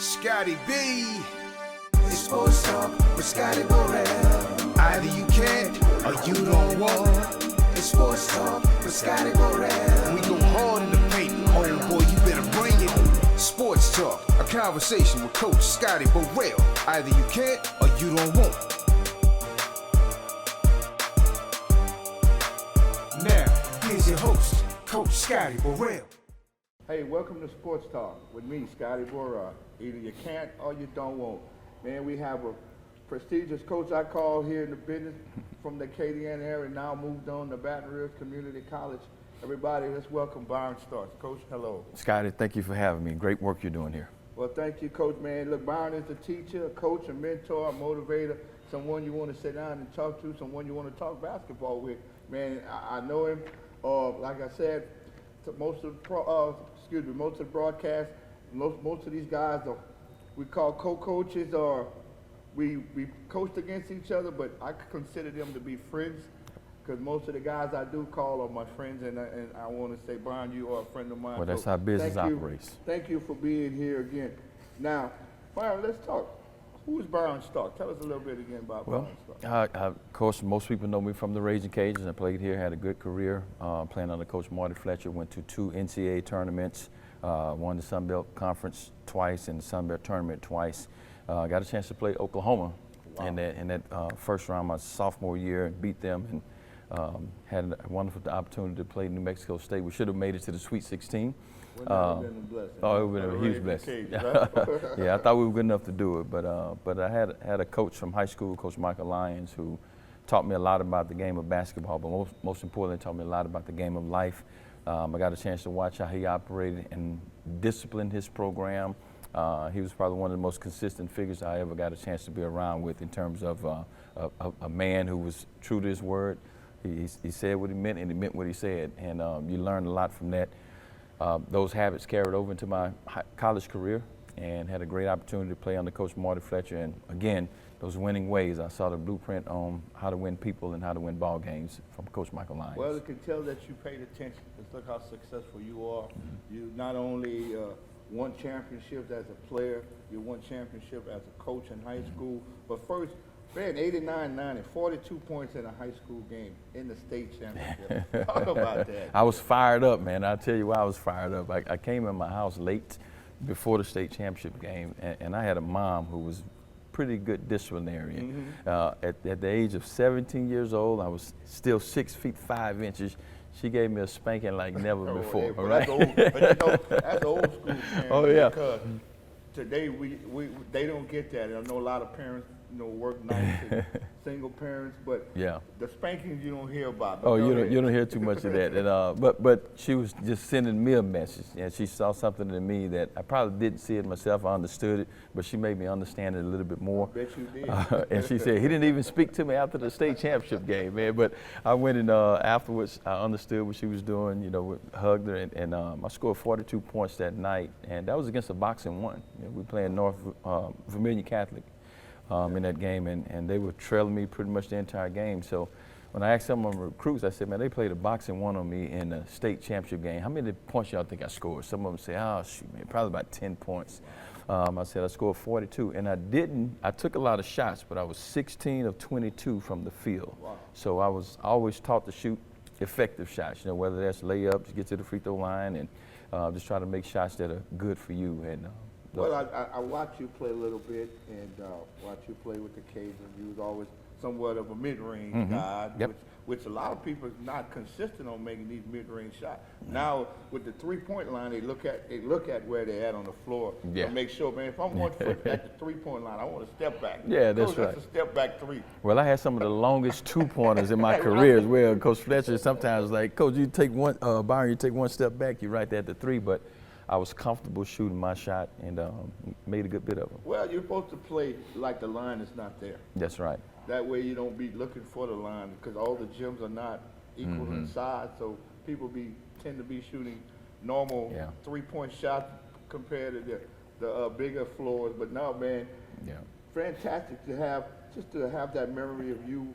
Scotty B. It's sports talk with Scotty Burrell. Either you can or you don't want. It's sports talk with Scotty Burrell. We go hard in the paint, homeboy, you better bring it. Sports talk, a conversation with Coach Scotty Burrell. Either you can or you don't want. Now, here's your host, Coach Scotty Burrell. Hey, welcome to Sports Talk with me, Scotty Burrell. Either you can't or you don't want. Man, we have a prestigious coach I call here in the business from the Acadiana area, now moved on to Baton Rouge Community College. Everybody, let's welcome Byron Starks. Coach, hello. Scotty, thank you for having me. Great work you're doing here. Well, thank you, Coach, man. Look, Byron is a teacher, a coach, a mentor, a motivator, someone you want to sit down and talk to, someone you want to talk basketball with. Man, I know him. Like I said, most of the broadcast, most of these guys are, we call co-coaches, or we coached against each other, but I consider them to be friends, because most of the guys I do call are my friends, and I want to say, Byron, you are a friend of mine. Well, that's how business operates. Thank you for being here again. Now, Byron, let's talk. Who is Byron Stark? Tell us a little bit again about Byron Stark. Of course, most people know me from the Raging Cajuns. I played here, had a good career, playing under Coach Marty Fletcher. Went to 2 NCAA tournaments, won the Sun Belt Conference twice and the Sun Belt Tournament twice. Got a chance to play Oklahoma in that first round my sophomore year and beat them, and had a wonderful opportunity to play New Mexico State. We should have made it to the Sweet 16. Wouldn't that have been a blessing? Oh, it would have been a huge blessing. Yeah, I thought we were good enough to do it, but I had a coach from high school, Coach Michael Lyons, who taught me a lot about the game of basketball, but most importantly, taught me a lot about the game of life. I got a chance to watch how he operated and disciplined his program. He was probably one of the most consistent figures I ever got a chance to be around with in terms of a man who was true to his word. He said what he meant, and he meant what he said, and you learned a lot from that. Those habits carried over into my college career, and had a great opportunity to play under Coach Marty Fletcher. And again, those winning ways, I saw the blueprint on how to win people and how to win ball games from Coach Michael Lyons. Well, you can tell that you paid attention. Just look how successful you are. Mm-hmm. You not only won championships as a player, you won championship as a coach in high school, but first, man, 89-90, 42 points in a high school game in the state championship. Talk about that. I was fired up, man. I'll tell you why I was fired up. I came in my house late before the state championship game, and I had a mom who was pretty good disciplinarian. Mm-hmm. At the age of 17 years old, I was still 6 feet 5 inches. She gave me a spanking like never before. Well, right? That's old school, man. Oh, yeah. Because today they don't get that. I know a lot of parents, work nights and single parents, but yeah, the spankings you don't hear about. Oh, you don't hear too much of that. And, but she was just sending me a message, and she saw something in me that I probably didn't see it myself. I understood it, but she made me understand it a little bit more. I bet you did. And she said he didn't even speak to me after the state championship game, man. But I went and afterwards I understood what she was doing. Hugged her, and I scored 42 points that night, and that was against a boxing one. We playing North Vermilion Catholic. In that game, and they were trailing me pretty much the entire game. So when I asked some of my recruits, I said, man, they played a boxing one on me in the state championship game. How many points y'all think I scored? Some of them say, oh, shoot, man, probably about 10 points. I said I scored 42, and I took a lot of shots, but I was 16 of 22 from the field. Wow. So I was always taught to shoot effective shots, whether that's layups, get to the free throw line, and just try to make shots that are good for you. And well, I watched you play a little bit, and watched you play with the Cajuns. You was always somewhat of a mid-range guy, yep. which a lot of people is not consistent on making these mid-range shots. Now with the three-point line, they look at where they're at on the floor and make sure, man, if I'm 1 foot at the three-point line, I want to step back. Yeah, that's right. That's a step back three. Well, I had some of the longest two-pointers in my career as well. Coach Fletcher sometimes like, Coach, you take one, Byron, you take one step back, you're right there at the three, but I was comfortable shooting my shot and made a good bit of it. Well, you're supposed to play like the line is not there. That's right. That way you don't be looking for the line, because all the gyms are not equal in size, so people tend to be shooting normal three-point shots compared to the bigger floors. But now, man, fantastic to have that memory of you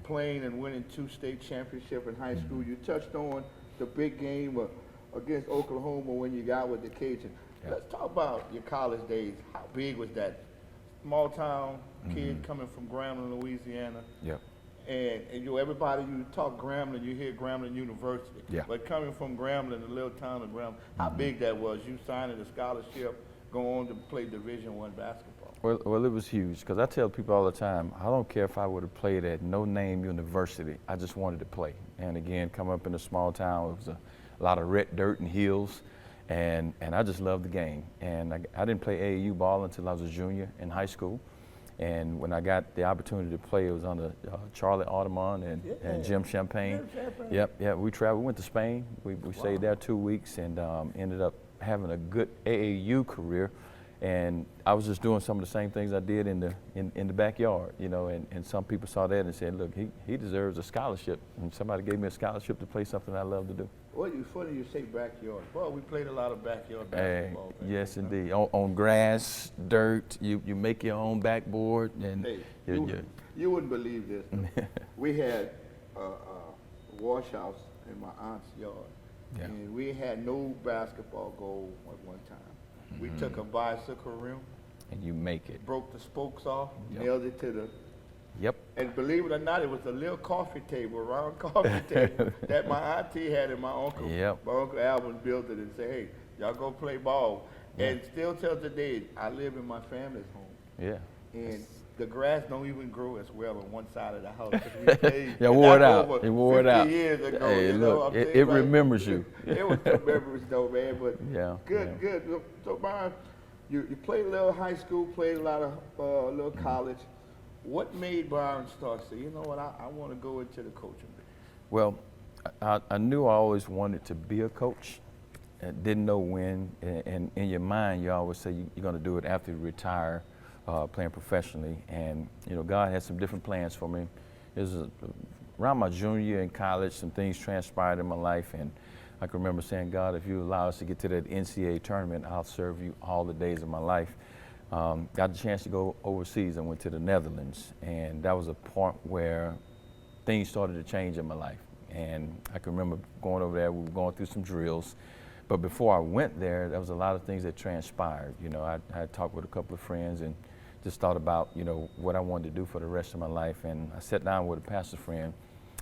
playing and winning 2 state championships in high school. You touched on the big game against Oklahoma when you got with the Cajuns. Let's talk about your college days. How big was that? Small town kid coming from Grambling, Louisiana. Yep. And everybody, you talk Grambling, you hear Grambling University. Yeah. But coming from Grambling, the little town of Grambling, how big that was? You signing a scholarship, go on to play Division I basketball. Well, it was huge because I tell people all the time, I don't care if I would have played at no-name university. I just wanted to play. And again, coming up in a small town, it was a lot of red dirt and hills, and I just loved the game. And I didn't play AAU ball until I was a junior in high school. And when I got the opportunity to play, it was under Charlie Audemont and Jim Champagne. Yep. We traveled. We went to Spain. We stayed there 2 weeks and ended up having a good AAU career. And I was just doing some of the same things I did in the backyard, you know. And some people saw that and said, "Look, he deserves a scholarship." And somebody gave me a scholarship to play something I love to do. Well, it's funny you say backyard. Well, we played a lot of backyard basketball. Yes, indeed. On grass, dirt, you make your own backboard. And Hey, you wouldn't believe this. We had a wash house in my aunt's yard, and we had no basketball goal at one time. We took a bicycle rim, and you make it. broke the spokes off, nailed it to the. Yep. And believe it or not, it was a little coffee table, round coffee table that my auntie had and my uncle. Yep. My uncle Alvin built it and said, "Hey, y'all go play ball." And still till today, I live in my family's home. Yeah. And the grass don't even grow as well on one side of the house. 'Cause we played, Yeah, and wore it that's out. over It wore it 50 out. years ago. Hey, you know look, what I'm it saying? Like, remembers you. It was some memories though, man. But Yeah, good. So Byron, you played a little high school, played a lot of little college. What made Byron start say, you know what, I want to go into the coaching business? Well, I knew I always wanted to be a coach. And didn't know when. And in your mind, you always say you're going to do it after you retire, playing professionally. And you know, God had some different plans for me. It was around my junior year in college. Some things transpired in my life, and I can remember saying, "God, if you allow us to get to that NCAA tournament, I'll serve you all the days of my life." Got the chance to go overseas. I went to the Netherlands, and that was a point where things started to change in my life. And I can remember going over there, we were going through some drills. But before I went there, there was a lot of things that transpired. You know, I had talked with a couple of friends and just thought about, you know, what I wanted to do for the rest of my life. And I sat down with a pastor friend,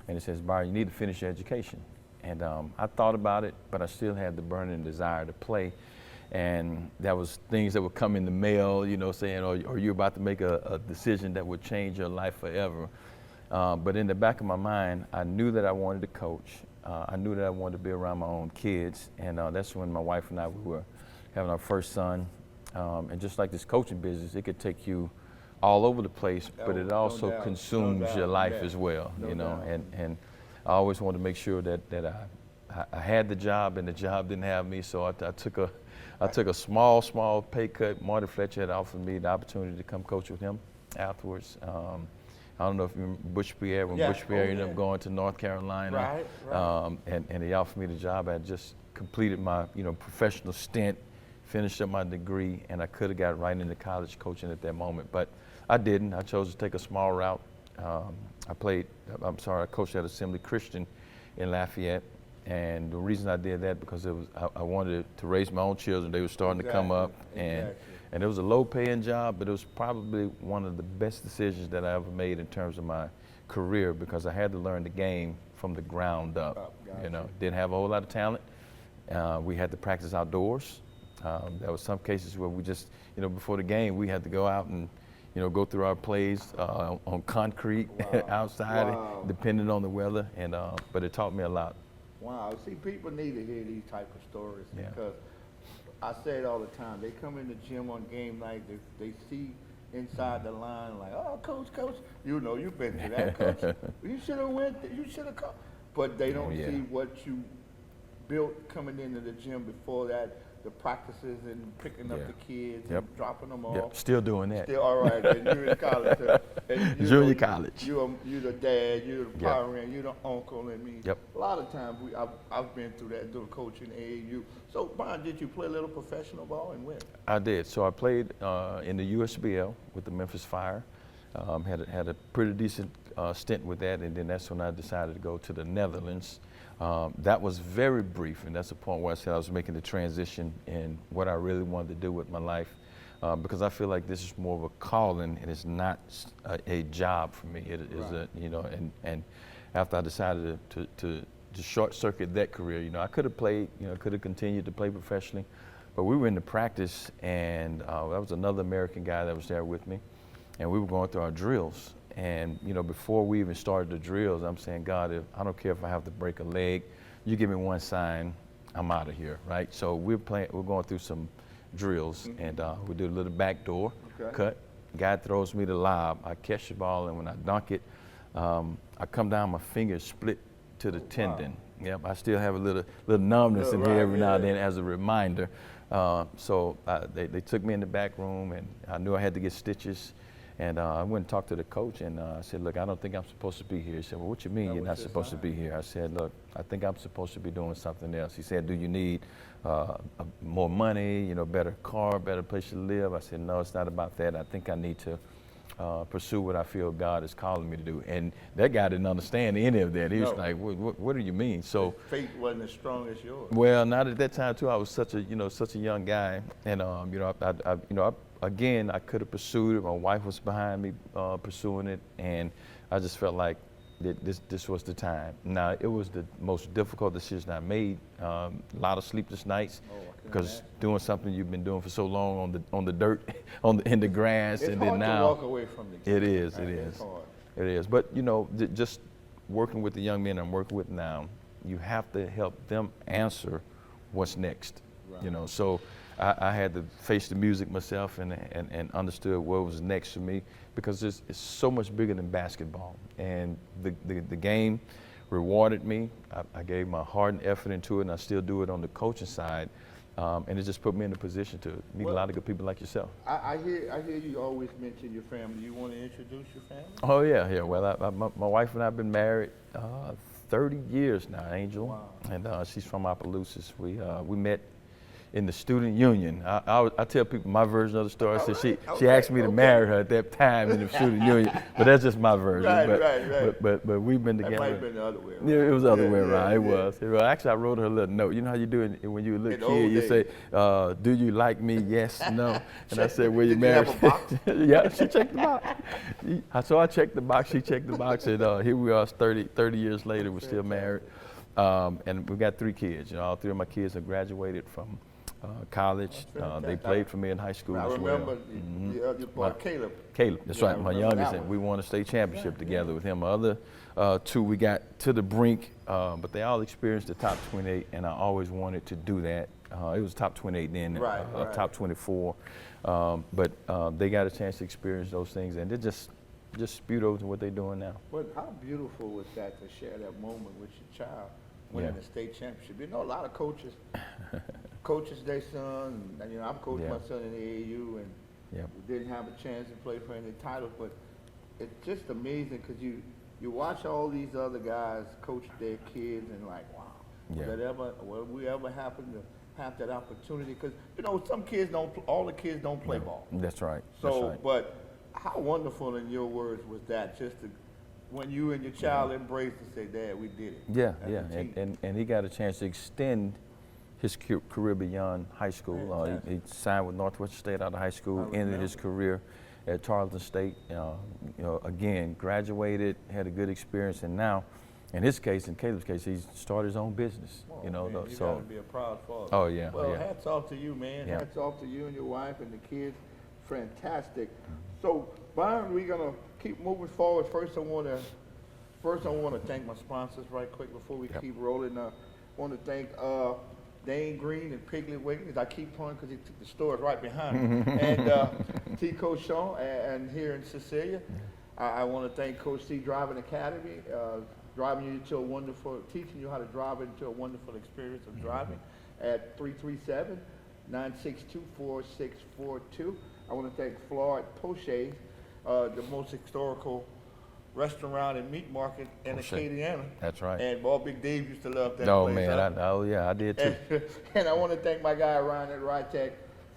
and he says, "Byron, you need to finish your education." And I thought about it, but I still had the burning desire to play. And that was things that would come in the mail, you know, saying, "Are you about to make a decision that would change your life forever?" But in the back of my mind, I knew that I wanted to coach. I knew that I wanted to be around my own kids. And that's when my wife and I, we were having our first son. And just like this coaching business, it could take you all over the place, but it also consumes your life as well, you know. And I always wanted to make sure that I had the job and the job didn't have me. So I took a small pay cut. Marty Fletcher had offered me the opportunity to come coach with him afterwards. I don't know if you remember Bush Pierre, when Bush Pierre ended up going to North Carolina. Right. And he offered me the job. I had just completed my, you know, professional stint, finished up my degree, and I could have got right into college coaching at that moment. But I didn't. I chose to take a small route. I coached at Assembly Christian in Lafayette. And the reason I did that because I wanted to raise my own children. They were starting to come up, and it was a low-paying job, but it was probably one of the best decisions that I ever made in terms of my career because I had to learn the game from the ground up. You know, didn't have a whole lot of talent. We had to practice outdoors. There was some cases where we just, you know, before the game, we had to go out and, you know, go through our plays on concrete outside, depending on the weather. And but it taught me a lot. Wow, see, people need to hear these type of stories because I say it all the time. They come in the gym on game night, they see inside the line like, "Oh, coach, you know, you've been to that, coach. You should have went, you should have come." But they don't see what you built coming into the gym before that, the practices and picking up the kids and dropping them off. Still doing that. Still all right. And you're in college. Junior college. You're the dad, you're the parent, you're the uncle. I mean, Yep. a lot of times I've been through that, doing coaching AAU. So, Byron, did you play a little professional ball and when? I did. So I played in the USBL with the Memphis Fire. Had a pretty decent stint with that, and then that's when I decided to go to the Netherlands That was very brief, and that's the point where I said I was making the transition in what I really wanted to do with my life, because I feel like this is more of a calling, and it's not a job for me. It is a, you know, and after I decided to short circuit that career, you know, I could have played, you know, could have continued to play professionally, but we were in the practice, and that was another American guy that was there with me, and we were going through our drills. And, you know, before we even started the drills, I'm saying, God, I don't care if I have to break a leg, you give me one sign, I'm out of here, right? So we're going through some drills, and we do a little backdoor cut. Guy throws me the lob, I catch the ball, and when I dunk it, I come down, my fingers split to the tendon. Yep, I still have a little numbness in here every now and then as a reminder. So they took me in the back room, and I knew I had to get stitches. And I went and talked to the coach, and I said, look, I don't think I'm supposed to be here. He said, well, what you mean you're not supposed to be here? I said, look, I think I'm supposed to be doing something else. He said, do you need more money, you know, better car, better place to live? I said, no, it's not about that. I think I need to pursue what I feel God is calling me to do. And that guy didn't understand any of that. He was like, what do you mean? So faith wasn't as strong as yours. Well, not at that time too. I was such a young guy, and again, I could have pursued it. My wife was behind me pursuing it, and I just felt like this was the time. Now, it was the most difficult decision I made. A lot of sleepless nights, because doing something you've been doing for so long on the dirt, in the grass, it's and hard then now to walk away from the game. It is. It's hard. It is. But you know, just working with the young men I'm working with now, you have to help them answer what's next. Right. You know, so I had to face the music myself and understood what was next for me, because it's so much bigger than basketball. And the game rewarded me. I gave my heart and effort into it, and I still do it on the coaching side. And it just put me in a position to meet a lot of good people like yourself. I hear you always mention your family. You want to introduce your family? Oh, yeah. Well, my wife and I have been married 30 years now, Angel. Wow. And she's from Opelousas. We met in the student union. I tell people my version of the story. I said she asked me to marry her at that time in the student union, but that's just my version. Right. But we've been together. That might have been the other way around. Yeah, it was the other way around. It was. Actually, I wrote her a little note. You know how you do it when you were a little kid? You say, do you like me? Yes, no. And I said, will you marry me? Yeah, she checked the box. So I checked the box, she checked the box, and here we are 30 years later, we're still married. And we got 3 kids. You know, all 3 of my kids have graduated from college. They played for me in high school as well. I remember your boy Caleb. That's right, my youngest, and we won a state championship together with him. My other 2, we got to the brink, but they all experienced the top 28, and I always wanted to do that. It was top 28 then, top 24, but they got a chance to experience those things, and they're just spewed over to what they're doing now. But how beautiful was that to share that moment with your child winning the state championship? You know, a lot of coaches their son, and, you know, I've coached my son in the AAU, and we didn't have a chance to play for any titles, but it's just amazing, because you watch all these other guys coach their kids, and like, wow, will we ever happen to have that opportunity? Because, you know, all the kids don't play ball. That's right. So, but how wonderful, in your words, was that, just to, when you and your child embraced and say, Dad, we did it. Yeah, and he got a chance to extend his career beyond high school. He signed with Northwestern State out of high school, ended his career at Tarleton State. You know, again, graduated, had a good experience, and now, in his case, in Caleb's case, he's started his own business. Oh, you know, man, you so gotta be a proud father. Oh yeah. Well, hats off to you, man. Yeah. Hats off to you and your wife and the kids. Fantastic. So, Byron, we're gonna keep moving forward. First, I want to thank my sponsors right quick before we keep rolling. I want to thank Dane Green and Piggly Wiggly. I keep pointing because he took the stores right behind me. And T. Coach Shaw, and here in Cecilia. I want to thank Coach C Driving Academy, driving you to a wonderful, teaching you how to drive into a wonderful experience of driving at 337-962-4642. I want to thank Floyd Poche, the most historical restaurant and meat market in Acadiana. That's right. And Ball Big Dave used to love that No, place. man, I did too. And I want to thank my guy Ryan at Rytech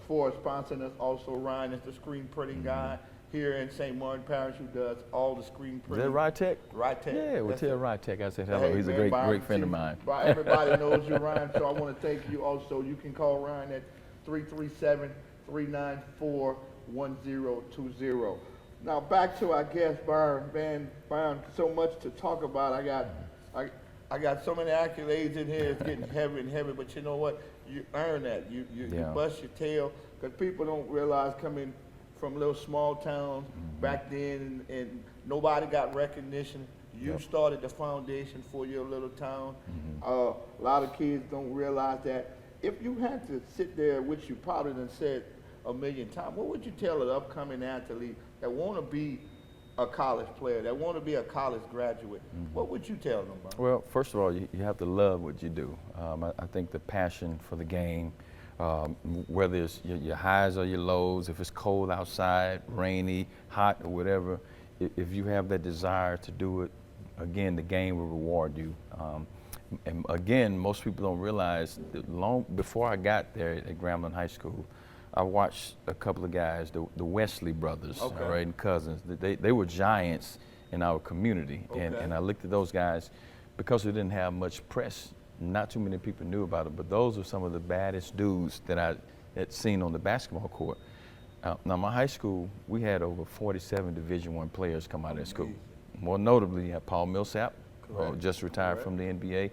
for sponsoring us. Also, Ryan is the screen printing guy here in St. Martin Parish who does all the screen Is printing. that Rytech? Rytech. Yeah, we'll That's tell it. Rytech I said hello. Hey, He's man, a great, Byron, great friend of see, mine. Everybody knows you, Ryan, so I want to thank you also. You can call Ryan at 337-394-1020. Now back to our guest, Byron. Man, Byron, so much to talk about. I got so many accolades in here. It's getting heavy and heavy, but you know what? You earn that. You bust your tail, because people don't realize coming from little small towns back then, and nobody got recognition. You started the foundation for your little town. A lot of kids don't realize that. If you had to sit there, which you probably done said a million times, what would you tell an upcoming athlete that want to be a college player, that want to be a college graduate? What would you tell them about? Well, first of all, you have to love what you do. I think the passion for the game, whether it's your highs or your lows, if it's cold outside, rainy, hot, or whatever, if you have that desire to do it, again, the game will reward you. And again, most people don't realize that long before I got there at Grambling High School, I watched a couple of guys, the Wesley brothers, all right, and cousins. They were giants in our community, and I looked at those guys because we didn't have much press. Not too many people knew about it, but those were some of the baddest dudes that I had seen on the basketball court. Now, my high school, we had over 47 Division I players come out of that school. More notably, you had Paul Millsap, just retired from the NBA.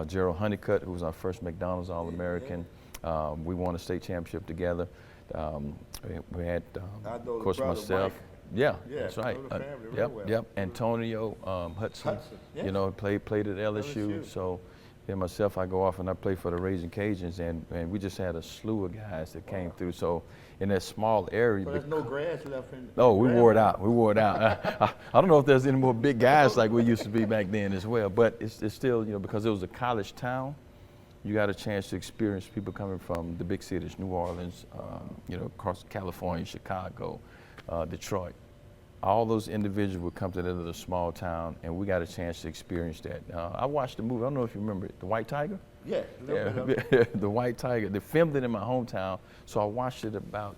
Gerald Honeycutt, who was our first McDonald's All-American. We won a state championship together. We had, of course, myself. Mike. Yeah, Yeah, that's right. know the family real Yep, well. yep. Antonio Hudson, yeah. you know, played at LSU. So, and myself, I go off and I play for the Raising Cajuns, and we just had a slew of guys that came through. So, in that small area. So there's no grass left in. Oh, we wore it out. We wore it out. I don't know if there's any more big guys like we used to be back then as well, but it's still, you know, because it was a college town, you got a chance to experience people coming from the big cities, New Orleans, you know, across California, Chicago, Detroit. All those individuals would come to the small town, and we got a chance to experience that. I watched the movie, I don't know if you remember it, The White Tiger? Yeah, The White Tiger. They filmed it in my hometown, so I watched it about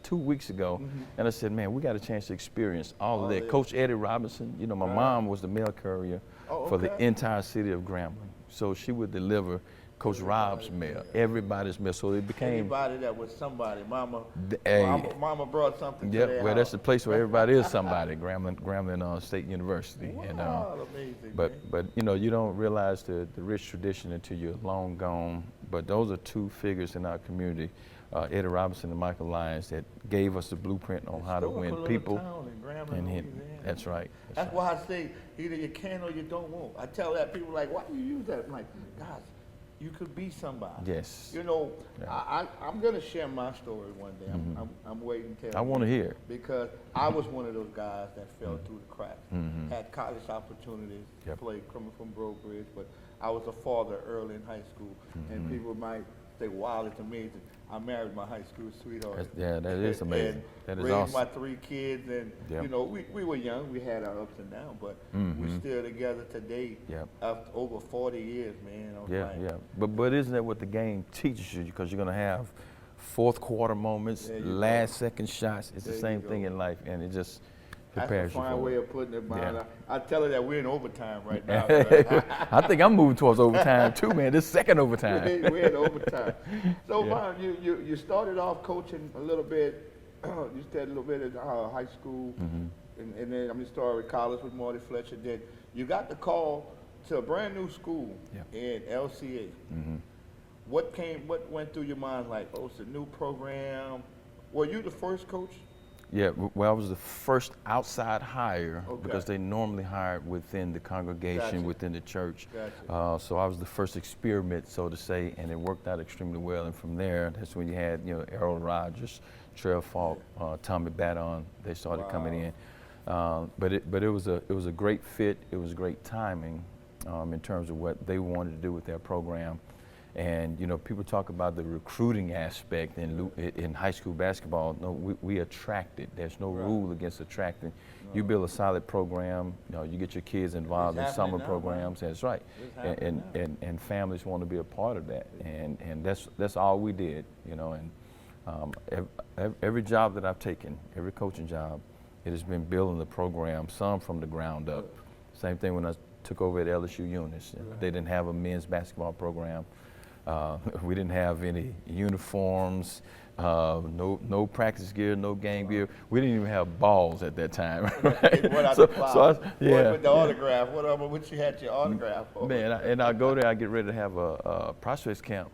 2 weeks ago, and I said, man, we got a chance to experience all of that. Coach Eddie Robinson, you know, my mom was the mail courier for the entire city of Grambling, so she would deliver Coach Rob's mail, everybody's mail, so it became. Anybody that was somebody, mama brought something to Yep, their well, house. that's the place where everybody is somebody, Grambling State University. Wow, And, amazing, but you know, you don't realize the rich tradition until you're long gone. But those are two figures in our community, Eddie Robinson and Michael Lyons, that gave us the blueprint on how to win people. That's right. That's why I say either you can or you don't want. I tell that people like, why do you use that? I'm like, gosh, you could be somebody. Yes. You know, I'm gonna share my story one day. I'm waiting till. I want to hear. Because I was one of those guys that fell through the cracks. Had college opportunities, played coming from Brobridge, but I was a father early in high school, and people might say, wow, it's amazing. I married my high school sweetheart. Yeah, that is amazing. That is raised awesome. my 3 kids, and you know, we were young. We had our ups and downs, but we're still together today. After over 40 years, man. But isn't that what the game teaches you? Because you're gonna have fourth quarter moments, last second shots. It's the same thing in life, and it just prepares you for it. That's a fine way of putting it, man. I tell her that we're in overtime right now. I think I'm moving towards overtime too, man. This second overtime. We're in overtime. So, Byron, you started off coaching a little bit. You started a little bit at high school, and then started at college with Marty Fletcher. Then you got the call to a brand new school in LCA. What went through your mind? Like, oh, it's a new program. Were you the first coach? Yeah, well, I was the first outside hire because they normally hired within the congregation, within the church. So I was the first experiment, so to say, and it worked out extremely well. And from there, that's when you had, you know, Errol Rogers, Trell Falk, Tommy Baton. They started coming in. But it was a great fit. It was great timing in terms of what they wanted to do with their program. And, you know, people talk about the recruiting aspect in high school basketball. No, we attracted. There's no rule against attracting. You build a solid program, you know, you get your kids involved in summer programs. That's right. And families want to be a part of that. And that's all we did, you know. And Every job that I've taken, every coaching job, it has been building the program, some from the ground up. Same thing when I took over at LSU Eunice. They didn't have a men's basketball program. We didn't have any uniforms, no practice gear, no game gear. We didn't even have balls at that time. Right? With the autograph, what you had your autograph for? Man, and I go there, I get ready to have a prospects camp,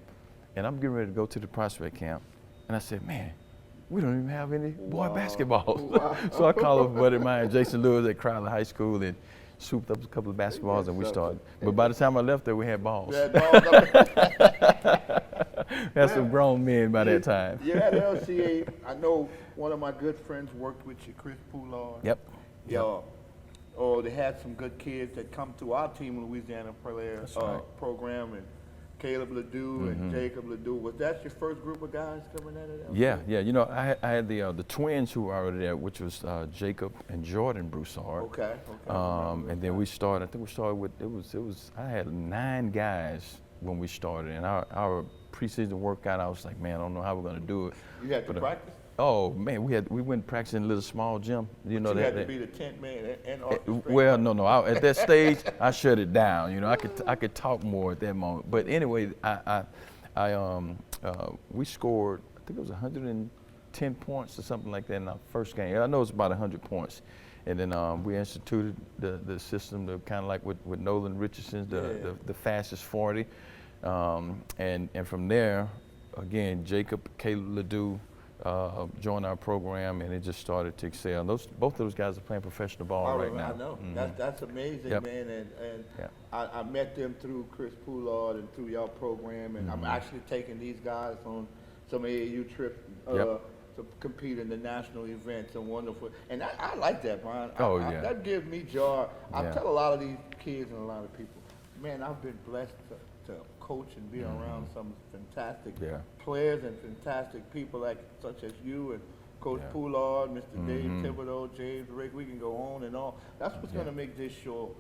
and I'm getting ready to go to the prospect camp, and I said, man, we don't even have any boy basketballs. Wow. So I called a buddy of mine, Jason Lewis at Crowley High School, and swooped up a couple of basketballs, and we started. But by the time I left there, we had balls. That's some grown men by that time. Yeah, at LCA, I know one of my good friends worked with you, Chris Poulard. Yep. Oh, they had some good kids that come to our team, Louisiana program, and Caleb Ledoux and Jacob Ledoux. Was that your first group of guys coming at it? Yeah. You know, I had the twins who were already there, which was Jacob and Jordan Broussard. Okay. And then we started. I think we started with I had 9 guys when we started, and our preseason workout, I was like, man, I don't know how we're gonna do it. You had to practice? Oh man, we went practicing in a little small gym. You know, you had to be the tent man and well, no. At that stage, I shut it down. You know, I could talk more at that moment. But anyway, we scored. I think it was 110 points or something like that in our first game. I know it was about 100 points. And then we instituted the system, kind of like with Nolan Richardson's, the fastest 40. And from there, again, Jacob, Caleb Ledoux, joined our program, and it just started to excel. And both of those guys are playing professional ball right now. I know. That's amazing, man. And I met them through Chris Poulard and through y'all program, and I'm actually taking these guys on some AAU trips to compete in the national events and wonderful. And I like that, Byron. That gives me joy. I tell a lot of these kids and a lot of people, man, I've been blessed to coach and be around some fantastic players and fantastic people such as you and Coach Poulard, Mr. Dave Thibodeau, James Rick. We can go on and on. That's what's going to make this show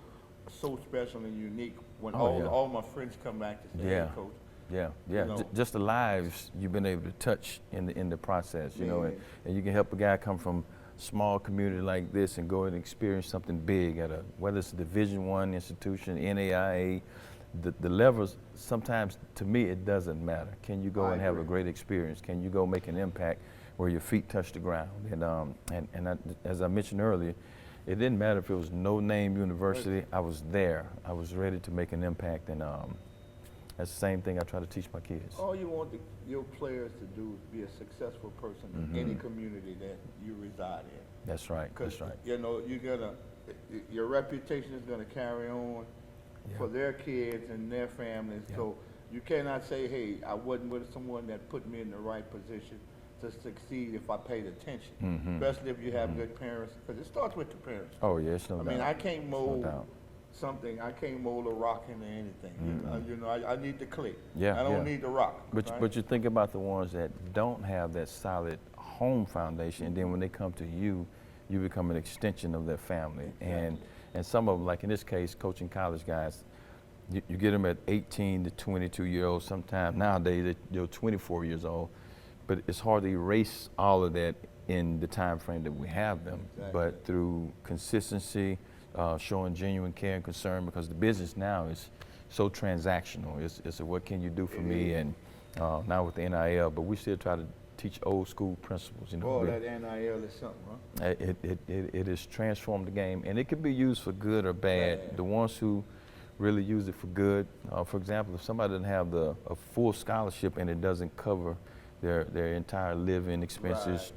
so special and unique when all my friends come back to say, hey, Coach. Yeah. You know, just the lives you've been able to touch in the process, you know, and you can help a guy come from small community like this and go and experience something big at whether it's a Division I institution, NAIA, the levels. Sometimes to me it doesn't matter. Can you go and have a great experience? Can you go make an impact where your feet touch the ground? And as I mentioned earlier, it didn't matter if it was no-name university. I was there. I was ready to make an impact, and that's the same thing I try to teach my kids. All you want your players to do is be a successful person in any community that you reside in. That's right. That's right. You know, your reputation is gonna carry on for their kids and their families. So you cannot say, hey, I wasn't with someone that put me in the right position to succeed if I paid attention, especially if you have good parents, because it starts with the parents. Oh yeah, it's no doubt. I mean, I can't mold something. I can't mold a rock into anything. You know, I need the clay. I don't need the rock. But you think about the ones that don't have that solid home foundation, and then when they come to you, you become an extension of their family. And some of them, like in this case, coaching college guys, you get them at 18 to 22-year-olds. Sometimes nowadays they're 24 years old, but it's hard to erase all of that in the time frame that we have them. But through consistency, showing genuine care and concern, because the business now is so transactional. It's what can you do for me, and now with the NIL, but we still try to teach old school principles. You know, that NIL is something, huh? It has transformed the game, and it can be used for good or bad. The ones who really use it for good, for example, if somebody doesn't have a full scholarship and it doesn't cover their entire living expenses,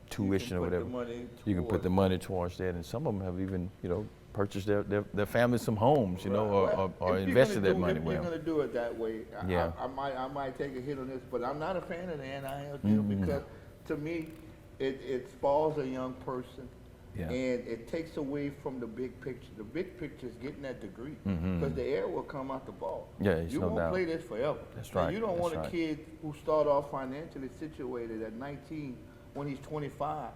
tuition or whatever, you can put the money towards that, and some of them have even, you know, purchased their family some homes, you know, or invested that money. If you're going to do it that way, I might take a hit on this, but I'm not a fan of the NIL deal because to me, it spoils a young person, and it takes away from the big picture. The big picture is getting that degree, because the air will come out the ball. You won't play this forever. That's right. And you don't want a kid who start off financially situated at 19 when he's 25.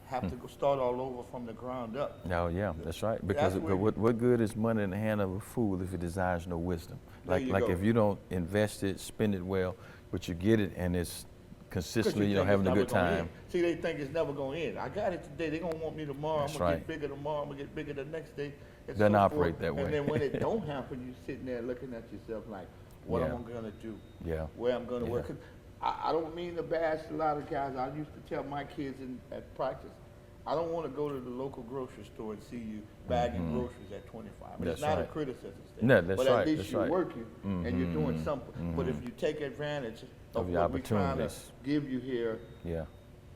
Have to go start all over from the ground up. That's right. Because what good is money in the hand of a fool if it desires no wisdom? Like if you don't invest it, spend it well, but you get it and it's consistently, you know, think having it's a good never gonna time. end. See, they think it's never going to end. I got it today. They're going to want me tomorrow. That's I'm going to right. get bigger tomorrow. I'm going to get bigger the next day. And Doesn't so operate forth. that way. And then when it don't happen, you're sitting there looking at yourself like, what Yeah. am I going to do? Yeah. Where I'm going to Yeah. work? 'Cause I don't mean to bash a lot of guys. I used to tell my kids at practice, I don't want to go to the local grocery store and see you bagging groceries at 25. But it's That's not a right. criticism. No, that's but right, at least that's you're right. working and you're doing something. But if you take advantage Of of the what we're trying to opportunities. give you here, Yeah.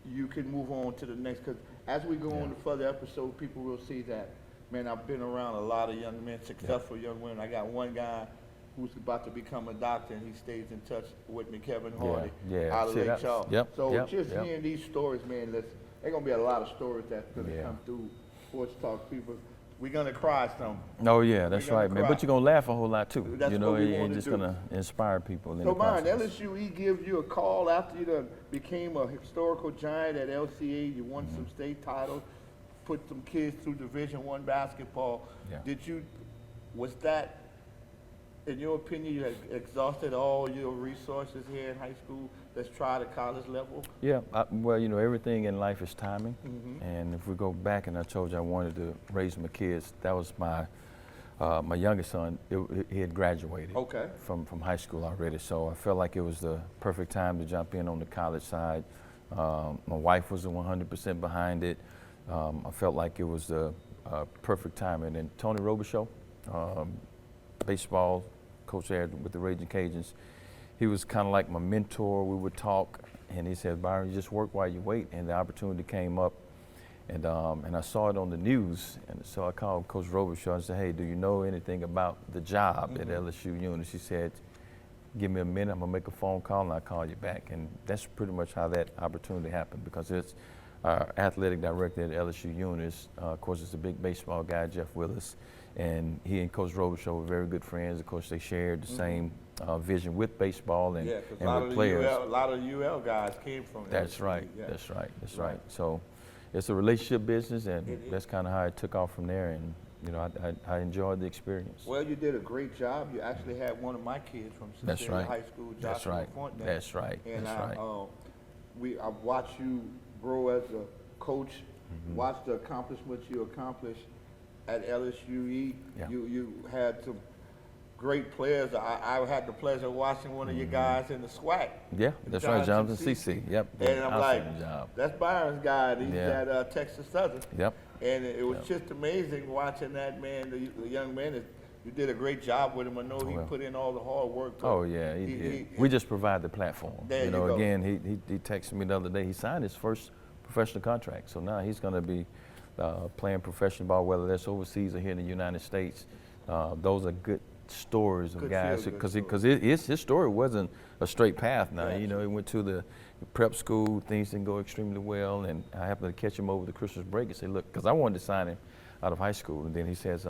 you can move on to the next. Because as we go on to further episodes, people will see that, man, I've been around a lot of young men, successful young women. I got one guy who's about to become a doctor, and he stays in touch with me, Kevin Hardy, yeah. out of See, Lake that's- Charles. yep, So yep, just yep. hearing these stories, man, listen, there's going to be a lot of stories that's going to Yeah. come through Sports Talk people. We're going to cry some. Oh yeah, that's gonna right, man. cry. But you're gonna laugh a whole lot too. That's you know, what we and wanna just do. gonna inspire people. In So, the Byron, process. LSUE gives you a call after you done became a historical giant at LCA. You won some state titles, put some kids through Division I basketball. Yeah. Was that, in your opinion, you had exhausted all your resources here in high school? Let's try the college level. Yeah, well, you know, everything in life is timing. And if we go back, and I told you I wanted to raise my kids, that was my youngest son. He had graduated Okay. from high school already, so I felt like it was the perfect time to jump in on the college side. My wife was 100% behind it. I felt like it was the perfect time. And then Tony Robichaux, baseball coach there with the Raging Cajuns, he was kind of like my mentor. We would talk, and he said, Byron, you just work while you wait. And the opportunity came up, and I saw it on the news. And so I called Coach Robichaux and said, hey, do you know anything about the job at LSU Unit? She said, give me a minute, I'm gonna make a phone call and I'll call you back. And that's pretty much how that opportunity happened, because it's our athletic director at LSU Unis, of course, it's a big baseball guy, Jeff Willis, and he and Coach Robichaux were very good friends. Of course, they shared the same vision with baseball and, Yeah, because and with players. a lot of UL guys came from That's LSU. right, Yeah. that's right, that's Right. right. So it's a relationship business, and It is. that's kind of how it took off from there. And you know, I enjoyed the experience. Well, you did a great job. You actually had one of my kids from That's Cecilia right. High School, That's Joshua right. Fonte. That's right. And That's right. I've watched you grow as a coach, Mm-hmm. watched the accomplishments you accomplished at LSUE. Yeah. You had some great players. I had the pleasure of watching one of your guys in the SWAC. Yeah, that's right, Jonathan Cece. Cece. Yep. And I'm like, outstanding job. that's Byron's guy. He's Yeah. at Texas Southern. Yep. And it was just amazing watching that man, the young man. You did a great job with him. I know he Well. put in all the hard work. Oh yeah, he did. We just provide the platform. There you know, go. again, he texted me the other day. He signed his first professional contract, so now he's going to be playing professional ball, whether that's overseas or here in the United States. Those are good stories of Good guys, feel-good because his story wasn't a straight path. Now, you know, he went to the prep school, things didn't go extremely well, and I happened to catch him over the Christmas break and say, look, because I wanted to sign him out of high school, and then he says,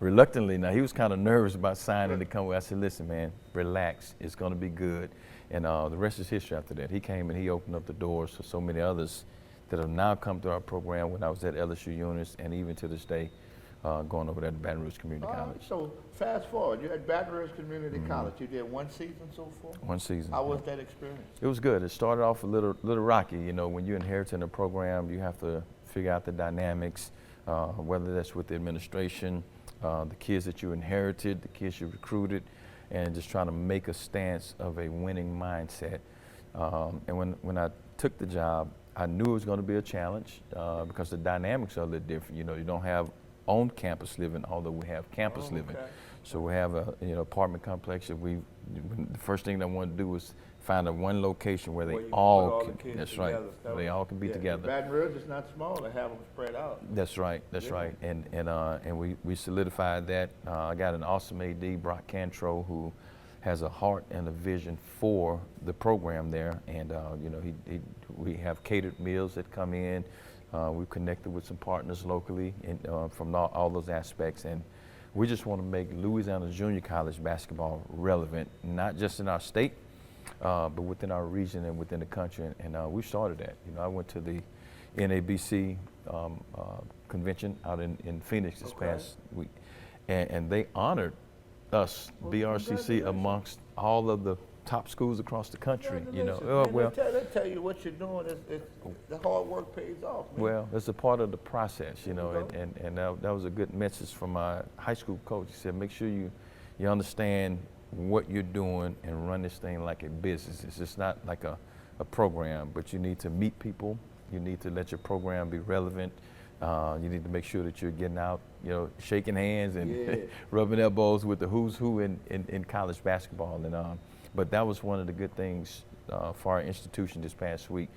reluctantly, now he was kind of nervous about signing to come. I said, listen, man, relax, it's going to be good. And the rest is history after that. He came and he opened up the doors for so many others that have now come through our program when I was at LSU Unis, and even to this day, going over there to Baton Rouge Community College. So fast forward, you had Baton Rouge Community College. You did one season so far. One season. How was that experience? It was good. It started off a little rocky. You know, when you're inheriting a program, you have to figure out the dynamics, whether that's with the administration, the kids that you inherited, the kids you recruited, and just trying to make a stance of a winning mindset. And when I took the job, I knew it was going to be a challenge because the dynamics are a little different. You know, you don't have on-campus living, although we have campus living. Okay. So we have a apartment complex that the first thing I wanted to do was find one location where they Where you all put all the can, kids that's right, together. where they all can be together. Baton Rouge is not small to have them spread out. That's right. That's Yeah. right. And we solidified that. I got an awesome AD, Brock Cantrell, who has a heart and a vision for the program there. And you know, we have catered meals that come in. We've connected with some partners locally from all those aspects. And we just want to make Louisiana Junior College basketball relevant, not just in our state, but within our region and within the country. And we started that. You know, I went to the NABC convention out in Phoenix this past week, and they honored us, BRCC, amongst all of the top schools across the country. Man, You know, listen, oh, man, well, they tell you what you're doing. The hard work pays off, man. well, it's a part of the process, you know, There you and that was a good message from my high school coach. He said, make sure you understand what you're doing and run this thing like a business. It's just not like a program, but you need to meet people. You need to let your program be relevant. You need to make sure that you're getting out, you know, shaking hands and rubbing elbows with the who's who in college basketball. And but that was one of the good things for our institution this past week,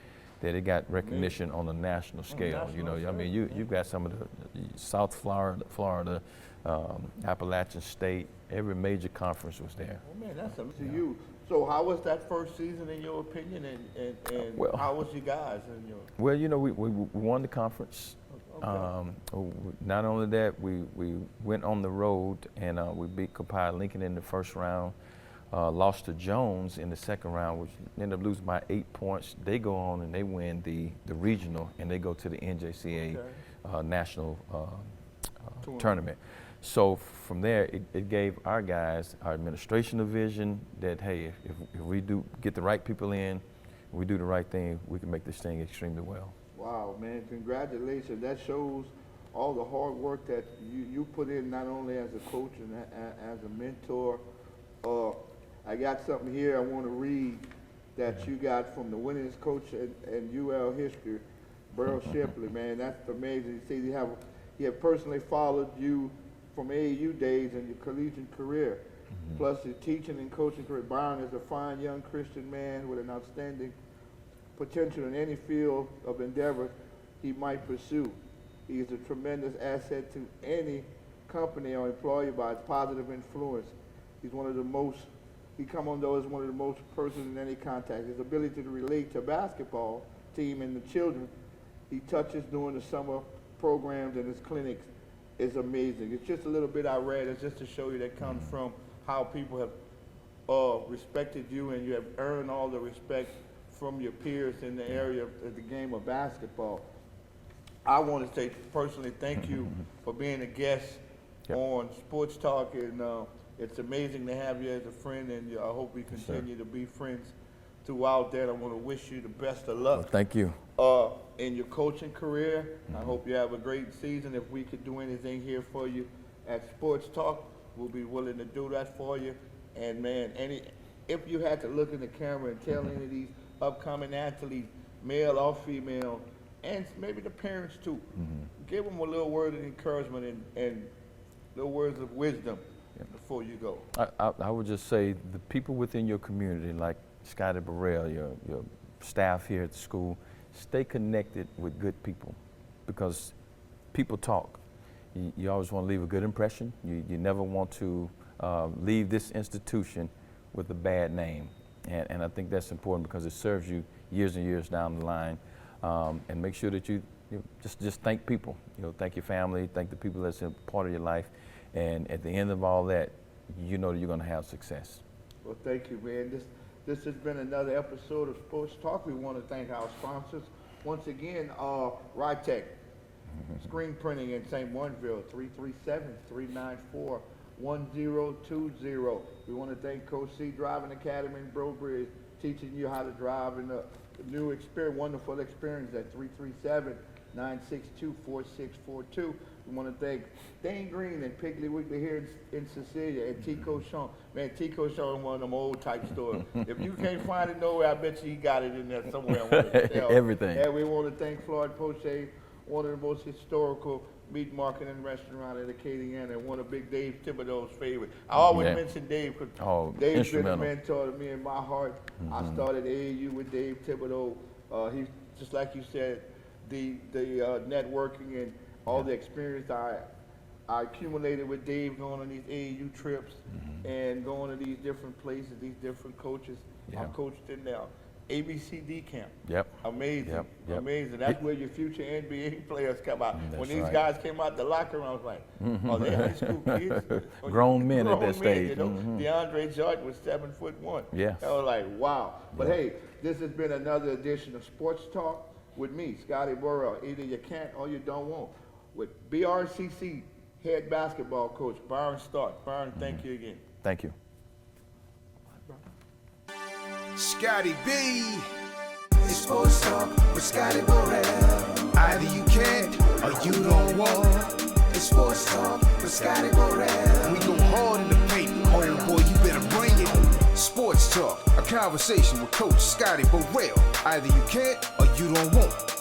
that it got recognition on a national scale. You know, I mean, you've got some of the South Florida, Appalachian State, every major conference was there. Oh man, that's something to you. So how was that first season in your opinion, and Well, how was you guys in your? Well, you know, we won the conference. Okay. Not only that, we went on the road and we beat Copiah Lincoln in the first round. Lost to Jones in the second round, which ended up losing by 8 points. They go on and they win the regional, and they go to the NJCA national tournament. So from there, it gave our guys, our administration, a vision that, hey, if we do get the right people in, we do the right thing, we can make this thing extremely well. Wow, man, congratulations. That shows all the hard work that you put in, not only as a coach and as a mentor. I got something here I want to read that you got from the winningest coach in UL history, Burl Shipley, man. That's amazing. You see, he have personally followed you from AAU days and your collegiate career. Plus his teaching and coaching career. Byron is a fine young Christian man with an outstanding potential in any field of endeavor he might pursue. He is a tremendous asset to any company or employer by his positive influence. He's one of the most, he come on though as one of the most persons in any contact. His ability to relate to a basketball team and the children he touches during the summer programs and his clinics is amazing. It's just a little bit I read. It's just to show you that comes from how people have respected you, and you have earned all the respect from your peers in the area of the game of basketball. I want to say personally thank you for being a guest on Sports Talk, and it's amazing to have you as a friend, and I hope we continue to be friends throughout that. I want to wish you the best of luck. Well, thank you. In your coaching career. I hope you have a great season. If we could do anything here for you at Sports Talk, we'll be willing to do that for you. And man, if you had to look in the camera and tell any of these upcoming athletes, male or female, and maybe the parents too, give them a little word of encouragement and little words of wisdom before you go. I would just say the people within your community, like Scotty Burrell, your staff here at the school, stay connected with good people, because people talk. You always want to leave a good impression. You never want to leave this institution with a bad name. And I think that's important because it serves you years and years down the line. And make sure that you just thank people. Thank your family, thank the people that's a part of your life. And at the end of all that, you know that you're going to have success. Well, thank you, man. This has been another episode of Sports Talk. We want to thank our sponsors. Once again, Rytech, screen printing in St. Warrenville, 337-394-1020. We want to thank Coach C Driving Academy in Breaux Bridge, teaching you how to drive in a new experience, wonderful experience at 337-962-4642. We want to thank Dane Green and Piggly Wiggly here in Cecilia, and Tico Sean. Man, Tico Sean is one of them old type stores. If you can't find it nowhere, I bet you he got it in there somewhere. I want to tell. Everything. And we want to thank Floyd Poche, one of the most historical meat market and restaurant in Acadiana, and one of Big Dave Thibodeau's favorite. I always mention Dave because Dave's been a mentor to me in my heart. I started AAU with Dave Thibodeau. He's just like you said, the networking and all the experience I accumulated with Dave going on these AAU trips and going to these different places, these different coaches. I coached in there. ABCD camp. Amazing. Amazing. That's where your future NBA players come out. When these guys came out the locker room, I was like, oh, they're high school kids. Grown men at that stage. DeAndre Jordan was 7'1". Yes. I was like, wow. But hey, this has been another edition of Sports Talk with me, Scotty Burrell. Either you can't or you don't want. With BRCC head basketball coach, Byron Stark. Byron, thank you again. Thank you. Scotty B. It's sports talk with Scotty Burrell. Either you can't or you don't want. It's sports talk with Scotty Burrell. We go hard in the paint. Oh boy, you better bring it. Sports talk, a conversation with Coach Scotty Burrell. Either you can't or you don't want.